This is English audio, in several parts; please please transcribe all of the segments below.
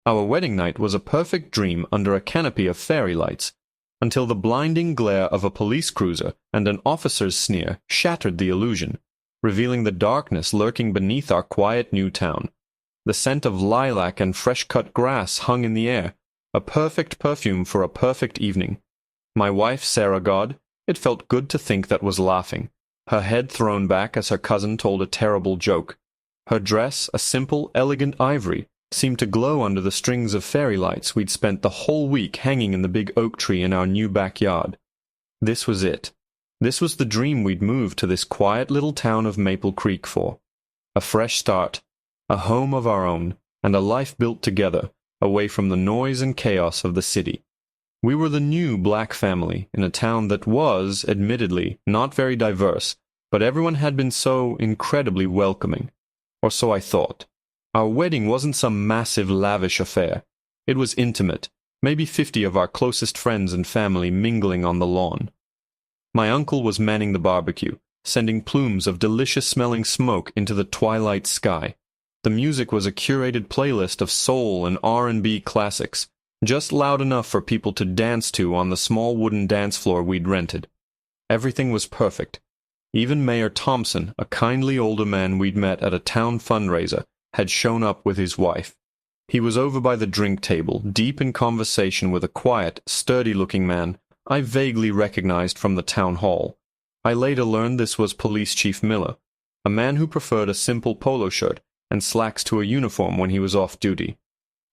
Our wedding night was a perfect dream under a canopy of fairy lights, until the blinding glare of a police cruiser and an officer's sneer shattered the illusion, revealing the darkness lurking beneath our quiet new town. The scent of lilac and fresh-cut grass hung in the air, a perfect perfume for a perfect evening. My wife, Sarah God, it felt good to think that was laughing, her head thrown back as her cousin told a terrible joke. Her dress, a simple, elegant ivory, seemed to glow under the strings of fairy lights we'd spent the whole week hanging in the big oak tree in our new backyard. This was it. This was the dream we'd moved to this quiet little town of Maple Creek for. A fresh start, a home of our own, and a life built together, away from the noise and chaos of the city. We were the new black family in a town that was, admittedly, not very diverse, but everyone had been so incredibly welcoming. Or so I thought. Our wedding wasn't some massive, lavish affair. It was intimate, maybe 50 of our closest friends and family mingling on the lawn. My uncle was manning the barbecue, sending plumes of delicious-smelling smoke into the twilight sky. The music was a curated playlist of soul and R&B classics, just loud enough for people to dance to on the small wooden dance floor we'd rented. Everything was perfect. Even Mayor Thompson, a kindly older man we'd met at a town fundraiser, had shown up with his wife. He was over by the drink table, deep in conversation with a quiet, sturdy-looking man I vaguely recognized from the town hall. I later learned this was Police Chief Miller, a man who preferred a simple polo shirt and slacks to a uniform when he was off duty.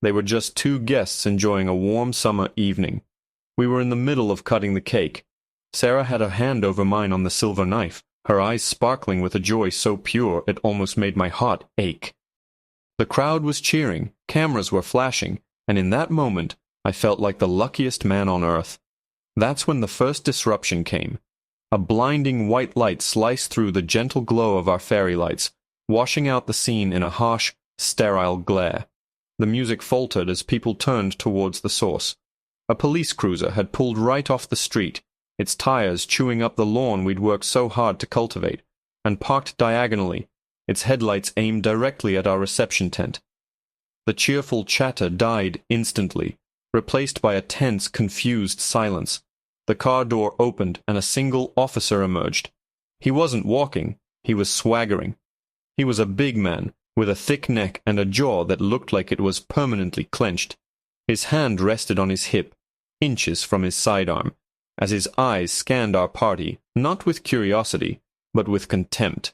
They were just two guests enjoying a warm summer evening. We were in the middle of cutting the cake. Sarah had her hand over mine on the silver knife, her eyes sparkling with a joy so pure it almost made my heart ache. The crowd was cheering, cameras were flashing, and in that moment I felt like the luckiest man on earth. That's when the first disruption came. A blinding white light sliced through the gentle glow of our fairy lights, washing out the scene in a harsh, sterile glare. The music faltered as people turned towards the source. A police cruiser had pulled right off the street, its tires chewing up the lawn we'd worked so hard to cultivate, and parked diagonally, its headlights aimed directly at our reception tent. The cheerful chatter died instantly, replaced by a tense, confused silence. The car door opened and a single officer emerged. He wasn't walking, he was swaggering. He was a big man, with a thick neck and a jaw that looked like it was permanently clenched. His hand rested on his hip, inches from his sidearm, as his eyes scanned our party, not with curiosity, but with contempt.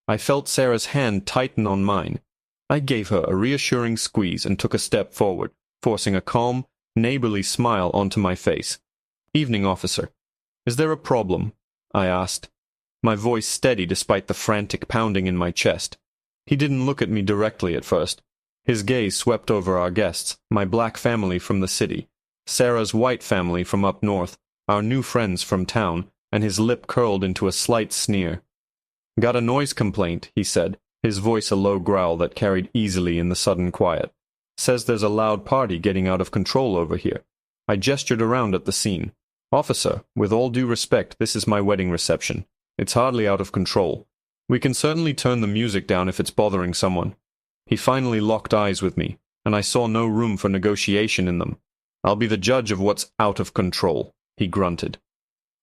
I felt Sarah's hand tighten on mine. I gave her a reassuring squeeze and took a step forward, forcing a calm, neighborly smile onto my face. "Evening, officer. Is there a problem?" I asked, my voice steady despite the frantic pounding in my chest. He didn't look at me directly at first. His gaze swept over our guests, my black family from the city, Sarah's white family from up north, our new friends from town, and his lip curled into a slight sneer. "Got a noise complaint," he said, his voice a low growl that carried easily in the sudden quiet. "Says there's a loud party getting out of control over here." I gestured around at the scene. "Officer, with all due respect, this is my wedding reception. It's hardly out of control. We can certainly turn the music down if it's bothering someone." He finally locked eyes with me, and I saw no room for negotiation in them. "I'll be the judge of what's out of control," he grunted.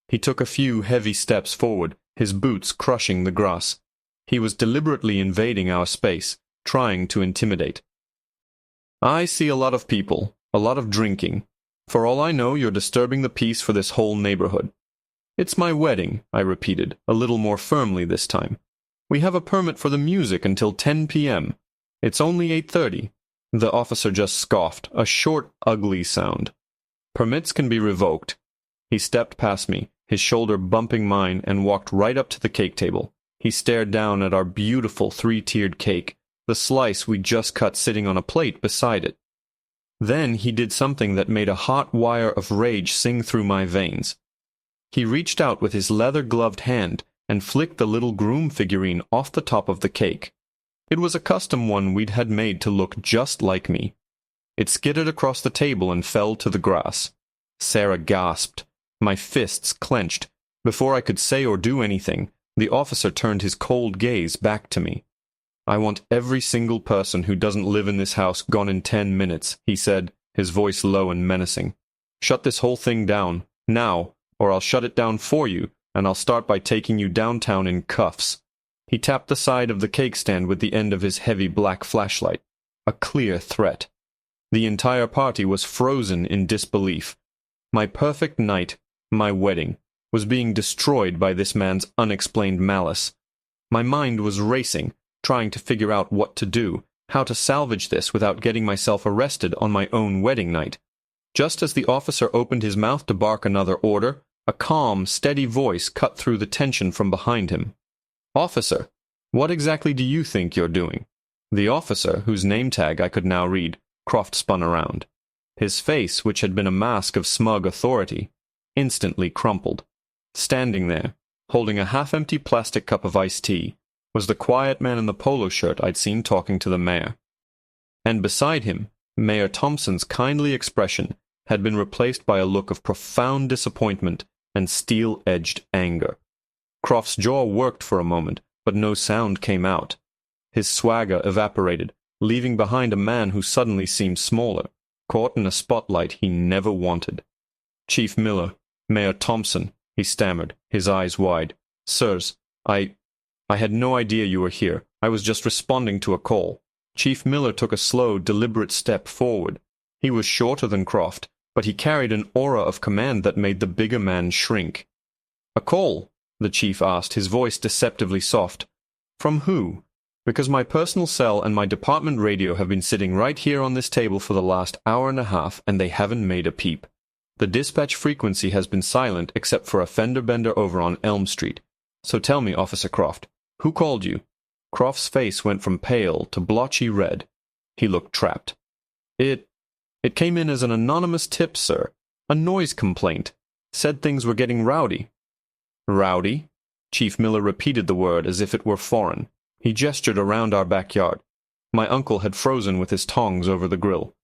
He took a few heavy steps forward, his boots crushing the grass. He was deliberately invading our space, trying to intimidate. "I see a lot of people, a lot of drinking. For all I know, you're disturbing the peace for this whole neighborhood." "It's my wedding," I repeated, a little more firmly this time. "We have a permit for the music until 10 p.m. It's only 8:30. The officer just scoffed, a short, ugly sound. "Permits can be revoked." He stepped past me, his shoulder bumping mine, and walked right up to the cake table. He stared down at our beautiful three-tiered cake, the slice we'd just cut sitting on a plate beside it. Then he did something that made a hot wire of rage sing through my veins. He reached out with his leather-gloved hand and flicked the little groom figurine off the top of the cake. It was a custom one we'd had made to look just like me. It skidded across the table and fell to the grass. Sarah gasped. My fists clenched. Before I could say or do anything, the officer turned his cold gaze back to me. I want every single person who doesn't live in this house gone in 10 minutes, he said, his voice low and menacing. Shut this whole thing down, now, or I'll shut it down for you, and I'll start by taking you downtown in cuffs. He tapped the side of the cake stand with the end of his heavy black flashlight. A clear threat. The entire party was frozen in disbelief. My perfect night, my wedding, was being destroyed by this man's unexplained malice. My mind was racing, trying to figure out what to do, how to salvage this without getting myself arrested on my own wedding night. Just as the officer opened his mouth to bark another order, a calm, steady voice cut through the tension from behind him. "Officer, what exactly do you think you're doing?" The officer, whose name tag I could now read, Croft spun around. His face, which had been a mask of smug authority, instantly crumpled. Standing there, holding a half-empty plastic cup of iced tea, was the quiet man in the polo shirt I'd seen talking to the mayor. And beside him, Mayor Thompson's kindly expression had been replaced by a look of profound disappointment and steel-edged anger. Croft's jaw worked for a moment, but no sound came out. His swagger evaporated, leaving behind a man who suddenly seemed smaller, caught in a spotlight he never wanted. "Chief Miller, Mayor Thompson," he stammered, his eyes wide. "Sirs, I had no idea you were here. I was just responding to a call." Chief Miller took a slow, deliberate step forward. He was shorter than Croft, but he carried an aura of command that made the bigger man shrink. "A call?" the chief asked, his voice deceptively soft. "From who? Because my personal cell and my department radio have been sitting right here on this table for the last hour and a half, and they haven't made a peep. The dispatch frequency has been silent except for a fender bender over on Elm Street. So tell me, Officer Croft, who called you?" Croft's face went from pale to blotchy red. He looked trapped. It came in as an anonymous tip, sir. A noise complaint. Said things were getting rowdy." "Rowdy?" Chief Miller repeated the word as if it were foreign. He gestured around our backyard. My uncle had frozen with his tongs over the grill.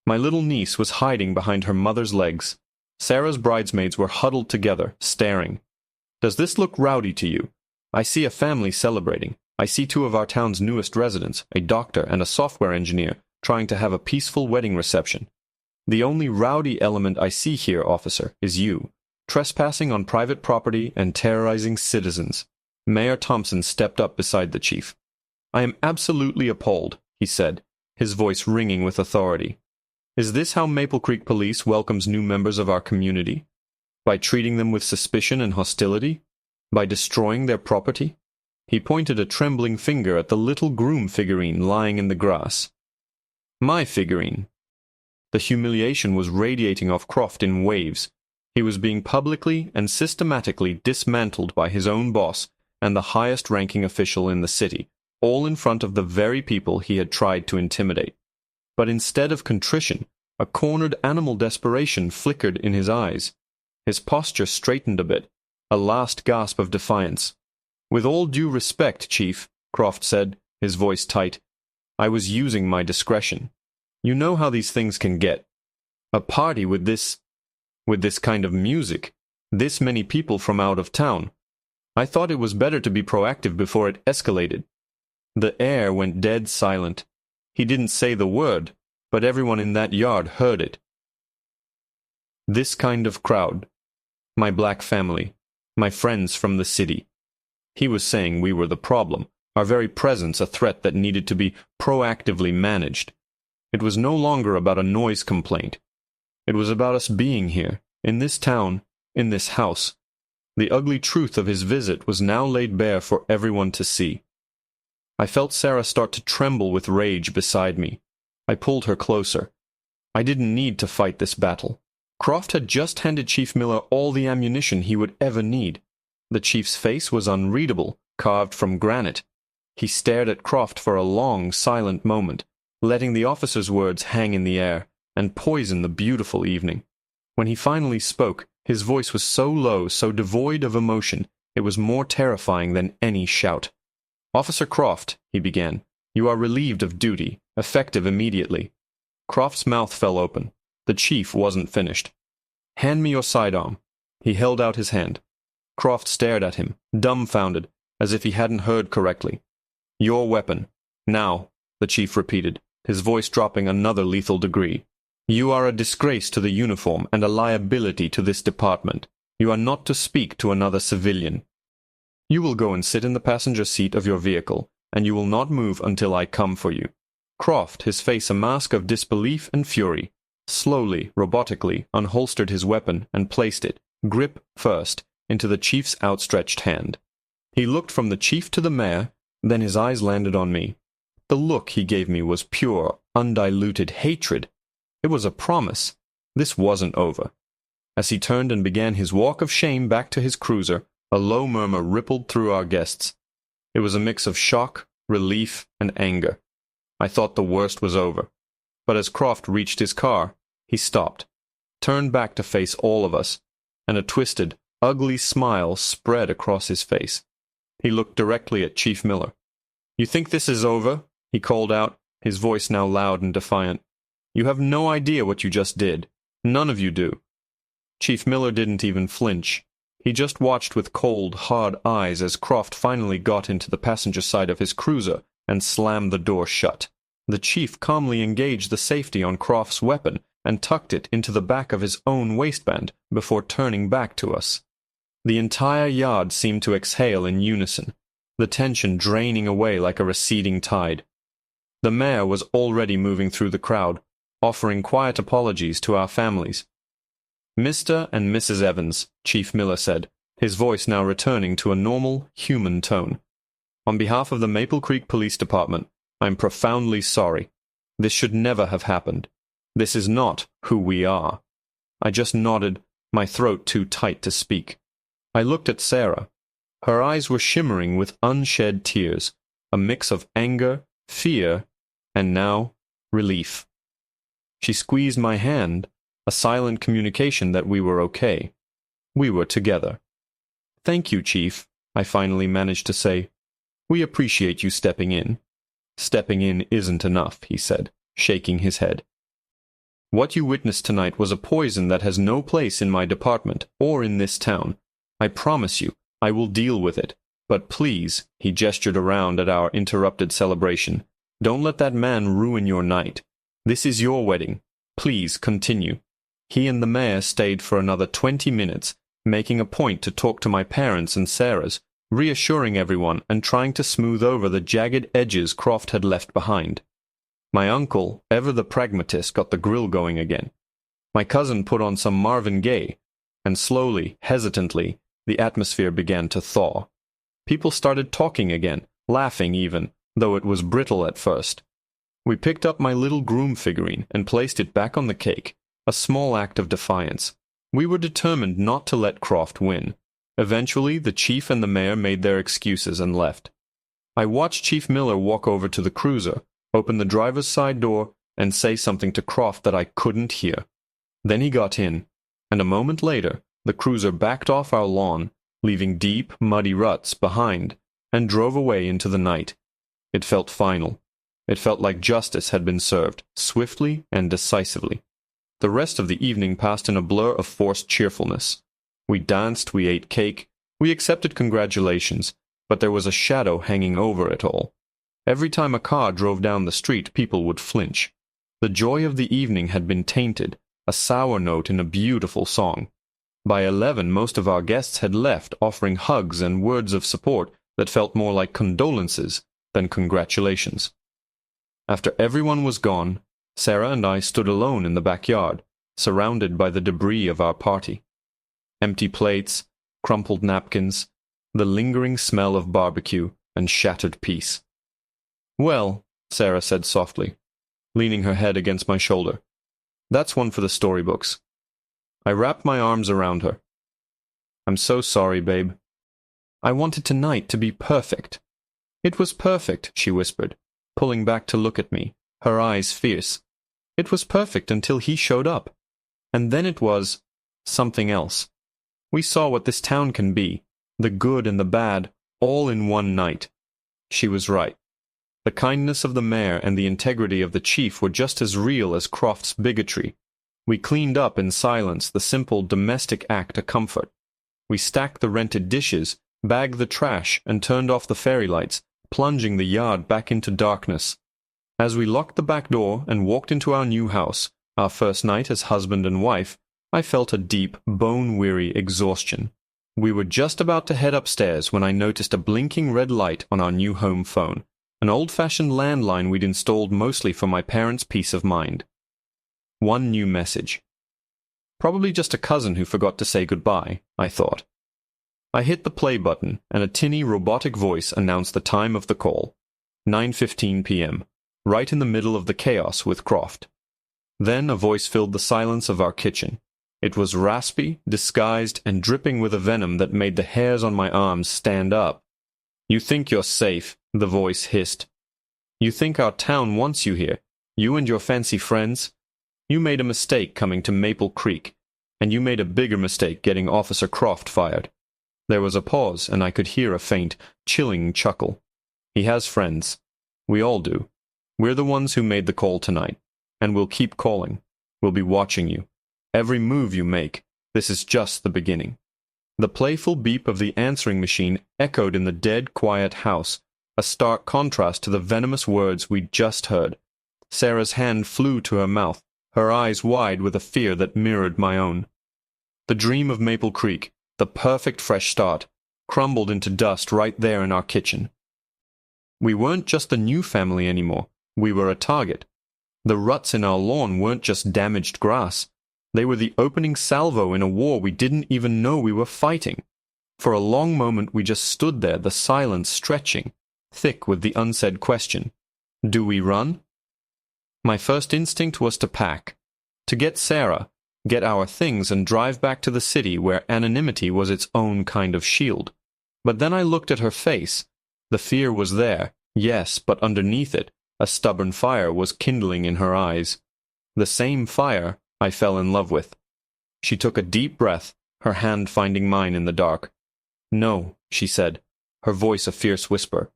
My little niece was hiding behind her mother's legs. Sarah's bridesmaids were huddled together, staring. "Does this look rowdy to you? I see a family celebrating. I see two of our town's newest residents, a doctor and a software engineer, trying to have a peaceful wedding reception. The only rowdy element I see here, officer, is you, trespassing on private property and terrorizing citizens." Mayor Thompson stepped up beside the chief. "I am absolutely appalled," he said, his voice ringing with authority. "Is this how Maple Creek Police welcomes new members of our community? By treating them with suspicion and hostility? By destroying their property?" He pointed a trembling finger at the little groom figurine lying in the grass. "My figurine." The humiliation was radiating off Croft in waves. He was being publicly and systematically dismantled by his own boss and the highest-ranking official in the city, all in front of the very people he had tried to intimidate. But instead of contrition, a cornered animal desperation flickered in his eyes. His posture straightened a bit, a last gasp of defiance. "With all due respect, Chief," Croft said, his voice tight, "I was using my discretion. You know how these things can get. A party with this kind of music, this many people from out of town. I thought it was better to be proactive before it escalated." The air went dead silent. He didn't say the word, but everyone in that yard heard it. This kind of crowd. My black family. My friends from the city. He was saying we were the problem, our very presence a threat that needed to be proactively managed. It was no longer about a noise complaint. It was about us being here, in this town, in this house. The ugly truth of his visit was now laid bare for everyone to see. I felt Sarah start to tremble with rage beside me. I pulled her closer. I didn't need to fight this battle. Croft had just handed Chief Miller all the ammunition he would ever need. The chief's face was unreadable, carved from granite. He stared at Croft for a long, silent moment, letting the officer's words hang in the air and poison the beautiful evening. When he finally spoke, his voice was so low, so devoid of emotion, it was more terrifying than any shout. "Officer Croft," he began, "you are relieved of duty, effective immediately." Croft's mouth fell open. The chief wasn't finished. "Hand me your sidearm." He held out his hand. Croft stared at him, dumbfounded, as if he hadn't heard correctly. "Your weapon." Now, the chief repeated, his voice dropping another lethal degree. You are a disgrace to the uniform and a liability to this department. You are not to speak to another civilian. You will go and sit in the passenger seat of your vehicle, and you will not move until I come for you. Croft, his face a mask of disbelief and fury, slowly, robotically, unholstered his weapon and placed it, grip first, into the chief's outstretched hand. He looked from the chief to the mayor, then his eyes landed on me. The look he gave me was pure, undiluted hatred. It was a promise. This wasn't over. As he turned and began his walk of shame back to his cruiser, a low murmur rippled through our guests. It was a mix of shock, relief, and anger. I thought the worst was over. But as Croft reached his car, he stopped, turned back to face all of us, and a twisted, ugly smile spread across his face. He looked directly at Chief Miller. "You think this is over?" he called out, his voice now loud and defiant. "You have no idea what you just did. None of you do." Chief Miller didn't even flinch. He just watched with cold, hard eyes as Croft finally got into the passenger side of his cruiser and slammed the door shut. The chief calmly engaged the safety on Croft's weapon and tucked it into the back of his own waistband before turning back to us. The entire yard seemed to exhale in unison, the tension draining away like a receding tide. The mayor was already moving through the crowd, offering quiet apologies to our families. "Mr. and Mrs. Evans," Chief Miller said, his voice now returning to a normal, human tone. "On behalf of the Maple Creek Police Department, I'm profoundly sorry. This should never have happened. This is not who we are." I just nodded, my throat too tight to speak. I looked at Sarah. Her eyes were shimmering with unshed tears, a mix of anger, fear, and now relief. She squeezed my hand, a silent communication that we were okay. We were together. "Thank you, Chief," I finally managed to say. "We appreciate you stepping in." "Stepping in isn't enough," he said, shaking his head. "What you witnessed tonight was a poison that has no place in my department or in this town. I promise you, I will deal with it. But please," he gestured around at our interrupted celebration, "don't let that man ruin your night. This is your wedding. Please continue." He and the mayor stayed for another 20 minutes, making a point to talk to my parents and Sarah's, reassuring everyone and trying to smooth over the jagged edges Croft had left behind. My uncle, ever the pragmatist, got the grill going again. My cousin put on some Marvin Gaye, and slowly, hesitantly, the atmosphere began to thaw. People started talking again, laughing even, though it was brittle at first. We picked up my little groom figurine and placed it back on the cake, a small act of defiance. We were determined not to let Croft win. Eventually, the chief and the mayor made their excuses and left. I watched Chief Miller walk over to the cruiser, open the driver's side door, and say something to Croft that I couldn't hear. Then he got in, and a moment later, the cruiser backed off our lawn, leaving deep, muddy ruts behind, and drove away into the night. It felt final. It felt like justice had been served, swiftly and decisively. The rest of the evening passed in a blur of forced cheerfulness. We danced, we ate cake, we accepted congratulations, but there was a shadow hanging over it all. Every time a car drove down the street, people would flinch. The joy of the evening had been tainted, a sour note in a beautiful song. By 11, most of our guests had left, offering hugs and words of support that felt more like condolences than congratulations. After everyone was gone, Sarah and I stood alone in the backyard, surrounded by the debris of our party. Empty plates, crumpled napkins, the lingering smell of barbecue, and shattered peace. "Well," Sarah said softly, leaning her head against my shoulder, "that's one for the storybooks." I wrapped my arms around her. "I'm so sorry, babe. I wanted tonight to be perfect." "It was perfect," she whispered, pulling back to look at me, her eyes fierce. "It was perfect until he showed up. And then it was something else. We saw what this town can be, the good and the bad, all in one night." She was right. The kindness of the mayor and the integrity of the chief were just as real as Croft's bigotry. We cleaned up in silence, the simple domestic act a comfort. We stacked the rented dishes, bagged the trash, and turned off the fairy lights, plunging the yard back into darkness. As we locked the back door and walked into our new house, our first night as husband and wife, I felt a deep, bone-weary exhaustion. We were just about to head upstairs when I noticed a blinking red light on our new home phone, an old-fashioned landline we'd installed mostly for my parents' peace of mind. One new message. Probably just a cousin who forgot to say goodbye, I thought. I hit the play button, and a tinny robotic voice announced the time of the call. 9:15 p.m., right in the middle of the chaos with Croft. Then a voice filled the silence of our kitchen. It was raspy, disguised, and dripping with a venom that made the hairs on my arms stand up. "You think you're safe," the voice hissed. "You think our town wants you here, you and your fancy friends? You made a mistake coming to Maple Creek, and you made a bigger mistake getting Officer Croft fired." There was a pause, and I could hear a faint, chilling chuckle. "He has friends. We all do. We're the ones who made the call tonight, and we'll keep calling. We'll be watching you. Every move you make. This is just the beginning." The playful beep of the answering machine echoed in the dead, quiet house, a stark contrast to the venomous words we'd just heard. Sarah's hand flew to her mouth, her eyes wide with a fear that mirrored my own. The dream of Maple Creek, the perfect fresh start, crumbled into dust right there in our kitchen. We weren't just the new family anymore. We were a target. The ruts in our lawn weren't just damaged grass. They were the opening salvo in a war we didn't even know we were fighting. For a long moment we just stood there, the silence stretching, thick with the unsaid question. Do we run? My first instinct was to pack. To get Sarah, get our things, and drive back to the city where anonymity was its own kind of shield. But then I looked at her face. The fear was there, yes, but underneath it, a stubborn fire was kindling in her eyes. The same fire I fell in love with. She took a deep breath, her hand finding mine in the dark. "No," she said, her voice a fierce whisper.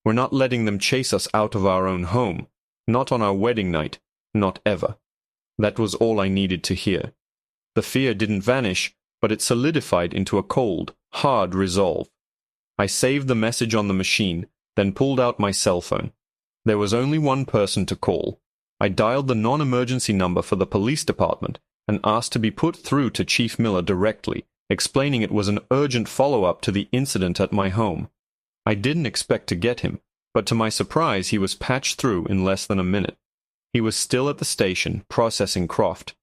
"We're not letting them chase us out of our own home. Not on our wedding night. Not ever." That was all I needed to hear. The fear didn't vanish, but it solidified into a cold, hard resolve. I saved the message on the machine, then pulled out my cell phone. There was only one person to call. I dialed the non-emergency number for the police department and asked to be put through to Chief Miller directly, explaining it was an urgent follow-up to the incident at my home. I didn't expect to get him, but to my surprise he was patched through in less than a minute. He was still at the station, processing Croft.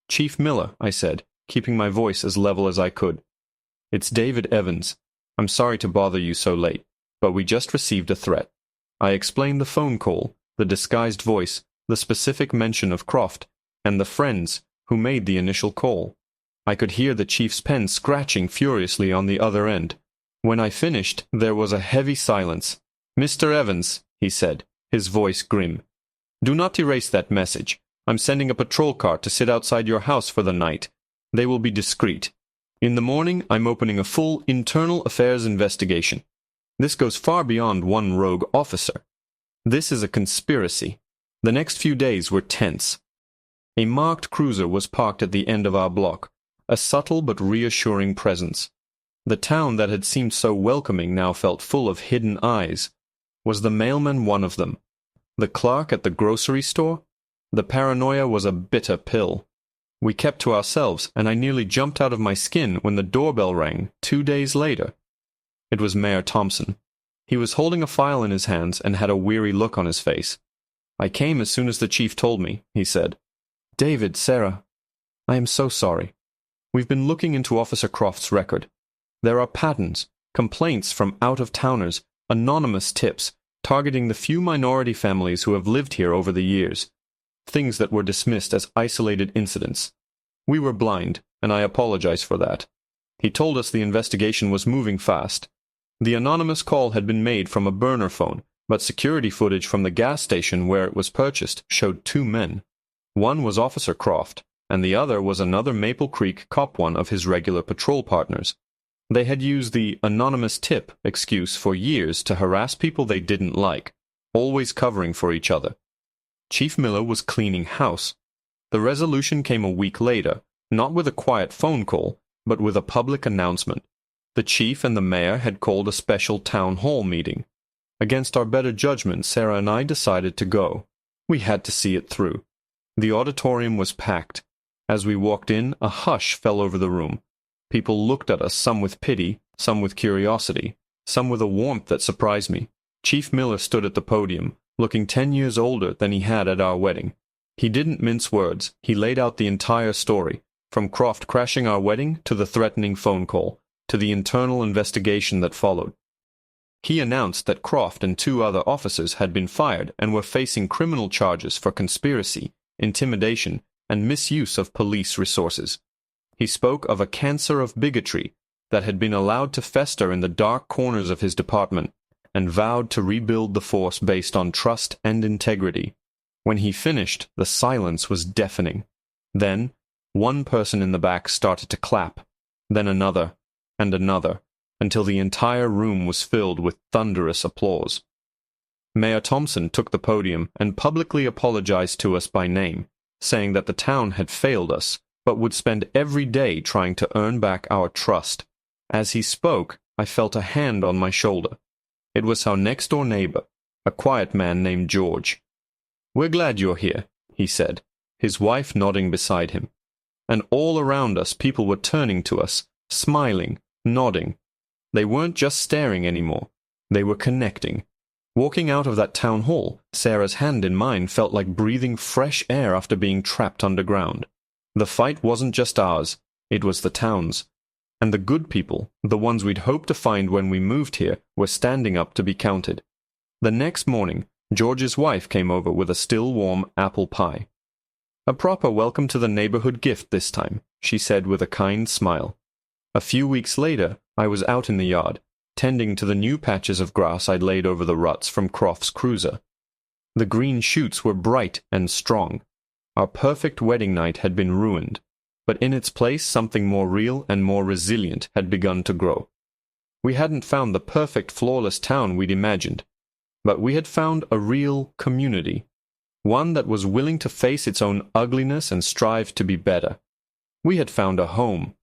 "Chief Miller," I said, keeping my voice as level as I could. "It's David Evans. I'm sorry to bother you so late, but we just received a threat." I explained the phone call, the disguised voice, the specific mention of Croft, and the friends who made the initial call. I could hear the chief's pen scratching furiously on the other end. When I finished, there was a heavy silence. "Mr. Evans," he said, his voice grim, "do not erase that message. I'm sending a patrol car to sit outside your house for the night. They will be discreet. In the morning, I'm opening a full internal affairs investigation. This goes far beyond one rogue officer. This is a conspiracy." The next few days were tense. A marked cruiser was parked at the end of our block, a subtle but reassuring presence. The town that had seemed so welcoming now felt full of hidden eyes. Was the mailman one of them? The clerk at the grocery store? The paranoia was a bitter pill. We kept to ourselves, and I nearly jumped out of my skin when the doorbell rang 2 days later. It was Mayor Thompson. He was holding a file in his hands and had a weary look on his face. "I came as soon as the chief told me," he said. "David, Sarah, I am so sorry. We've been looking into Officer Croft's record. There are patterns, complaints from out-of-towners, anonymous tips, targeting the few minority families who have lived here over the years. Things that were dismissed as isolated incidents. We were blind, and I apologize for that. He told us the investigation was moving fast. The anonymous call had been made from a burner phone, but security footage from the gas station where it was purchased showed 2 men. One was Officer Croft, and the other was another Maple Creek cop, one of his regular patrol partners. They had used the anonymous tip excuse for years to harass people they didn't like, always covering for each other. Chief Miller was cleaning house. The resolution came a week later, not with a quiet phone call, but with a public announcement. The chief and the mayor had called a special town hall meeting. Against our better judgment, Sarah and I decided to go. We had to see it through. The auditorium was packed. As we walked in, a hush fell over the room. People looked at us, some with pity, some with curiosity, some with a warmth that surprised me. Chief Miller stood at the podium, looking 10 years older than he had at our wedding. He didn't mince words. He laid out the entire story, from Croft crashing our wedding to the threatening phone call, to the internal investigation that followed. He announced that Croft and 2 other officers had been fired and were facing criminal charges for conspiracy, intimidation, and misuse of police resources. He spoke of a cancer of bigotry that had been allowed to fester in the dark corners of his department, and vowed to rebuild the force based on trust and integrity. When he finished, the silence was deafening. Then, one person in the back started to clap, then another, and another, until the entire room was filled with thunderous applause. Mayor Thompson took the podium and publicly apologized to us by name, saying that the town had failed us, but would spend every day trying to earn back our trust. As he spoke, I felt a hand on my shoulder. It was our next-door neighbor, a quiet man named George. "We're glad you're here," he said, his wife nodding beside him. And all around us people were turning to us, smiling, nodding. They weren't just staring anymore. They were connecting. Walking out of that town hall, Sarah's hand in mine felt like breathing fresh air after being trapped underground. The fight wasn't just ours, it was the town's. And the good people, the ones we'd hoped to find when we moved here, were standing up to be counted. The next morning, George's wife came over with a still warm apple pie. "A proper welcome to the neighborhood gift this time," she said with a kind smile. A few weeks later, I was out in the yard, tending to the new patches of grass I'd laid over the ruts from Croft's cruiser. The green shoots were bright and strong. Our perfect wedding night had been ruined, but in its place something more real and more resilient had begun to grow. We hadn't found the perfect, flawless town we'd imagined, but we had found a real community, one that was willing to face its own ugliness and strive to be better. We had found a home,